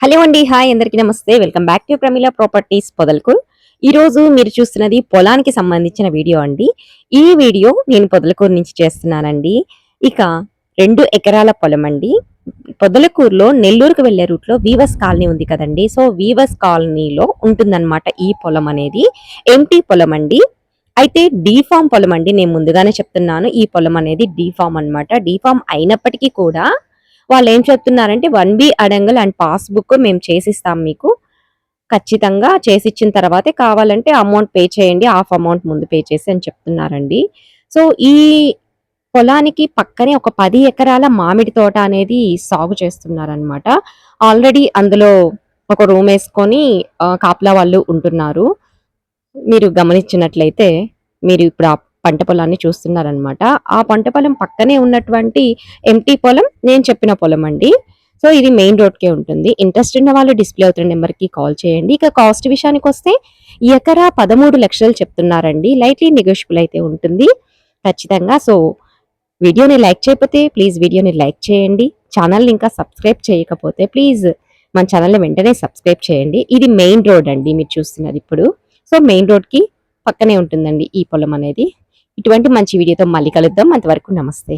Hello అండి, hi అందరికీ నమస్తే. Welcome back to Pramila properties Podalakur. ఈ రోజు మీరు చూస్తున్నది పొలానికి సంబంధించిన వీడియో అండి. ఈ వీడియో నేను పొదలకూరు నుంచి చేస్తున్నానండి. ఇక 2 ఎకరాల పొలం అండి. పొదలకూరులో నెల్లూరుకు వెళ్లే రూట్ లో వీవర్స్ కాలనీ ఉంది కదండి. సో వీవర్స్ కాలనీలో ఉంటుందన్నమాట ఈ పొలం అనేది. ఎంటీ పొలం అండి. అయితే డీ ఫామ్ పొలం అండి. నేను ముందుగానే చెప్తున్నాను, ఈ పొలం అనేది డీ ఫామ్ అన్నమాట. డీ ఫామ్ అయినప్పటికీ కూడా వాళ్ళు ఏం చెప్తున్నారంటే 1B అడంగల్ అండ్ పాస్బుక్ మేము చేసిస్తాం మీకు. ఖచ్చితంగా చేసిచ్చిన తర్వాతే కావాలంటే అమౌంట్ పే చేయండి. హాఫ్ అమౌంట్ ముందు పే చేసి అని చెప్తున్నారండి. సో ఈ పొలానికి పక్కనే ఒక 10 ఎకరాల మామిడి తోట అనేది సాగు చేస్తున్నారనమాట. ఆల్రెడీ అందులో ఒక రూమ్ వేసుకొని కాపలా వాళ్ళు ఉంటున్నారు. మీరు గమనించినట్లయితే మీరు ఇప్పుడు ఆ పంట పొలాన్ని చూస్తున్నారనమాట. ఆ పంట పొలం పక్కనే ఉన్నటువంటి ఎంటీ పొలం నేను చెప్పిన పొలం అండి. సో ఇది మెయిన్ రోడ్కే ఉంటుంది. ఇంట్రెస్ట్ ఉన్న వాళ్ళు డిస్ప్లే అవుతున్న నెంబర్కి కాల్ చేయండి. ఇక కాస్ట్ విషయానికి వస్తే ఎకరా 13 లక్షలు చెప్తున్నారండి. లైట్లీ నెగోషియబుల్ అయితే ఉంటుంది ఖచ్చితంగా. సో వీడియోని లైక్ చేయకపోతే ప్లీజ్ వీడియోని లైక్ చేయండి. ఛానల్ని ఇంకా సబ్స్క్రైబ్ చేయకపోతే ప్లీజ్ మన ఛానల్ని వెంటనే సబ్స్క్రైబ్ చేయండి. ఇది మెయిన్ రోడ్ అండి మీరు చూస్తున్నది ఇప్పుడు. సో మెయిన్ రోడ్కి పక్కనే ఉంటుందండి ఈ పొలం అనేది. ఇటువంటి మంచి వీడియోతో మళ్ళీ కలుద్దాం. అంతవరకు నమస్తే.